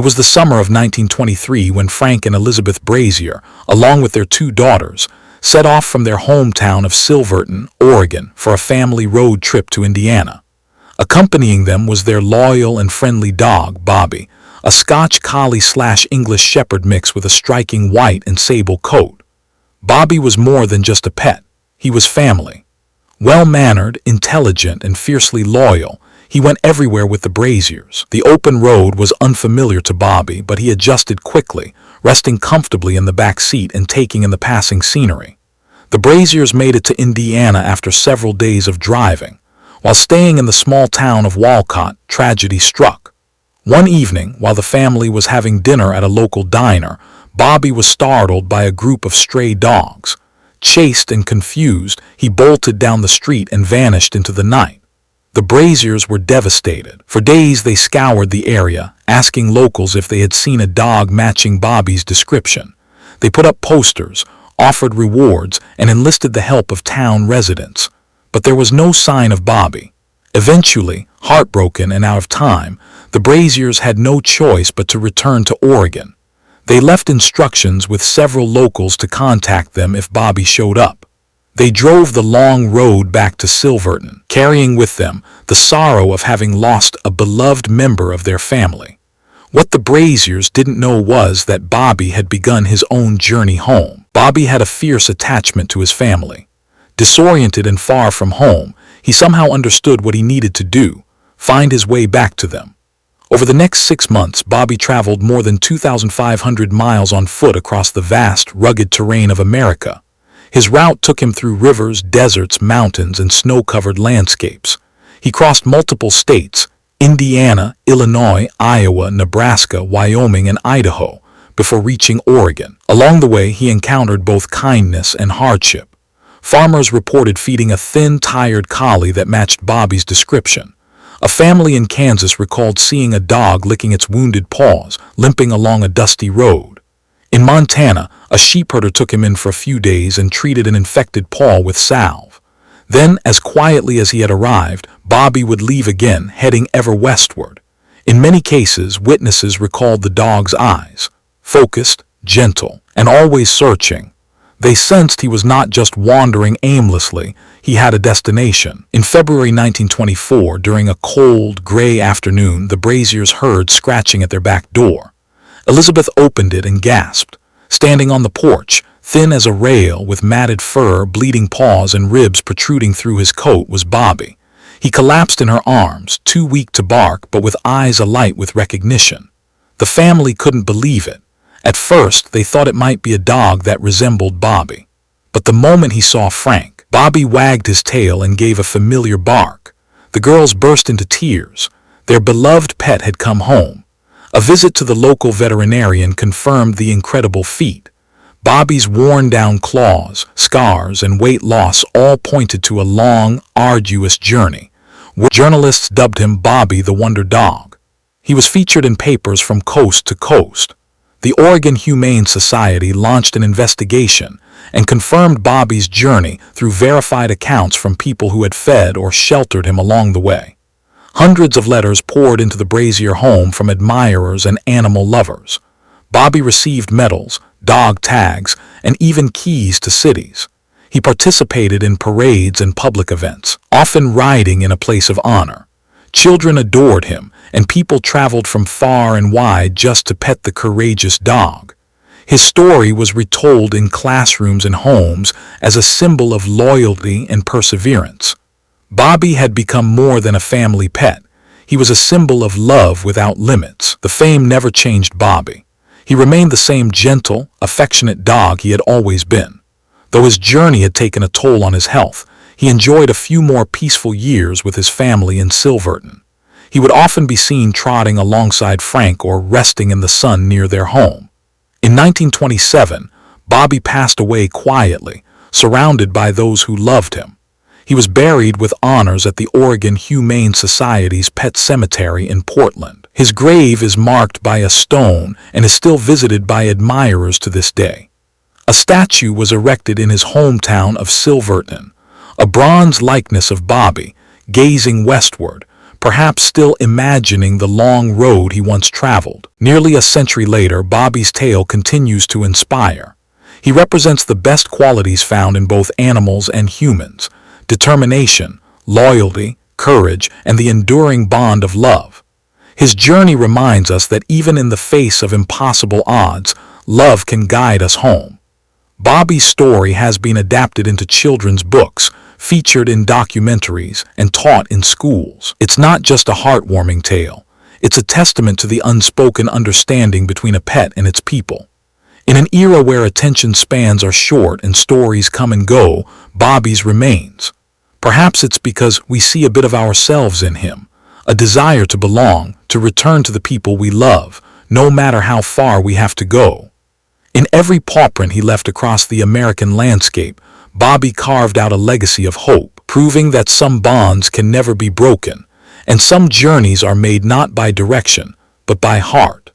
It was the summer of 1923 when Frank and Elizabeth Brazier, along with their two daughters, set off from their hometown of Silverton, Oregon, for a family road trip to Indiana. Accompanying them was their loyal and friendly dog, Bobbie, a Scotch Collie / English Shepherd mix with a striking white and sable coat. Bobbie was more than just a pet. He was family. Well-mannered, intelligent, and fiercely loyal, he went everywhere with the Braziers. The open road was unfamiliar to Bobbie, but he adjusted quickly, resting comfortably in the back seat and taking in the passing scenery. The Braziers made it to Indiana after several days of driving. While staying in the small town of Walcott, tragedy struck. One evening, while the family was having dinner at a local diner, Bobbie was startled by a group of stray dogs. Chased and confused, he bolted down the street and vanished into the night. The Braziers were devastated. For days they scoured the area, asking locals if they had seen a dog matching Bobbie's description. They put up posters, offered rewards, and enlisted the help of town residents. But there was no sign of Bobbie. Eventually, heartbroken and out of time, the Braziers had no choice but to return to Oregon. They left instructions with several locals to contact them if Bobbie showed up. They drove the long road back to Silverton, carrying with them the sorrow of having lost a beloved member of their family. What the Braziers didn't know was that Bobbie had begun his own journey home. Bobbie had a fierce attachment to his family. Disoriented and far from home, he somehow understood what he needed to do, find his way back to them. Over the next 6 months, Bobbie traveled more than 2,500 miles on foot across the vast, rugged terrain of America. His route took him through rivers, deserts, mountains, and snow-covered landscapes. He crossed multiple states, Indiana, Illinois, Iowa, Nebraska, Wyoming, and Idaho, before reaching Oregon. Along the way, he encountered both kindness and hardship. Farmers reported feeding a thin, tired collie that matched Bobbie's description. A family in Kansas recalled seeing a dog licking its wounded paws, limping along a dusty road. In Montana, a sheepherder took him in for a few days and treated an infected paw with salve. Then, as quietly as he had arrived, Bobbie would leave again, heading ever westward. In many cases, witnesses recalled the dog's eyes, focused, gentle, and always searching. They sensed he was not just wandering aimlessly, he had a destination. In February 1924, during a cold, gray afternoon, the Braziers heard scratching at their back door. Elizabeth opened it and gasped. Standing on the porch, thin as a rail, with matted fur, bleeding paws, and ribs protruding through his coat, was Bobbie. He collapsed in her arms, too weak to bark, but with eyes alight with recognition. The family couldn't believe it. At first, they thought it might be a dog that resembled Bobbie. But the moment he saw Frank, Bobbie wagged his tail and gave a familiar bark. The girls burst into tears. Their beloved pet had come home. A visit to the local veterinarian confirmed the incredible feat. Bobbie's worn-down claws, scars, and weight loss all pointed to a long, arduous journey. Journalists dubbed him Bobbie the Wonder Dog. He was featured in papers from coast to coast. The Oregon Humane Society launched an investigation and confirmed Bobbie's journey through verified accounts from people who had fed or sheltered him along the way. Hundreds of letters poured into the Brazier home from admirers and animal lovers. Bobbie received medals, dog tags, and even keys to cities. He participated in parades and public events, often riding in a place of honor. Children adored him, and people traveled from far and wide just to pet the courageous dog. His story was retold in classrooms and homes as a symbol of loyalty and perseverance. Bobbie had become more than a family pet. He was a symbol of love without limits. The fame never changed Bobbie. He remained the same gentle, affectionate dog he had always been. Though his journey had taken a toll on his health, he enjoyed a few more peaceful years with his family in Silverton. He would often be seen trotting alongside Frank or resting in the sun near their home. In 1927, Bobbie passed away quietly, surrounded by those who loved him. He was buried with honors at the Oregon Humane Society's pet cemetery in Portland. His grave is marked by a stone and is still visited by admirers to this day. A statue was erected in his hometown of Silverton, a bronze likeness of Bobbie, gazing westward, perhaps still imagining the long road he once traveled. Nearly a century later, Bobbie's tale continues to inspire. He represents the best qualities found in both animals and humans: determination, loyalty, courage, and the enduring bond of love. His journey reminds us that even in the face of impossible odds, love can guide us home. Bobbie's story has been adapted into children's books, featured in documentaries, and taught in schools. It's not just a heartwarming tale. It's a testament to the unspoken understanding between a pet and its people. In an era where attention spans are short and stories come and go, Bobbie's remains. Perhaps it's because we see a bit of ourselves in him, a desire to belong, to return to the people we love, no matter how far we have to go. In every paw print he left across the American landscape, Bobbie carved out a legacy of hope, proving that some bonds can never be broken, and some journeys are made not by direction, but by heart.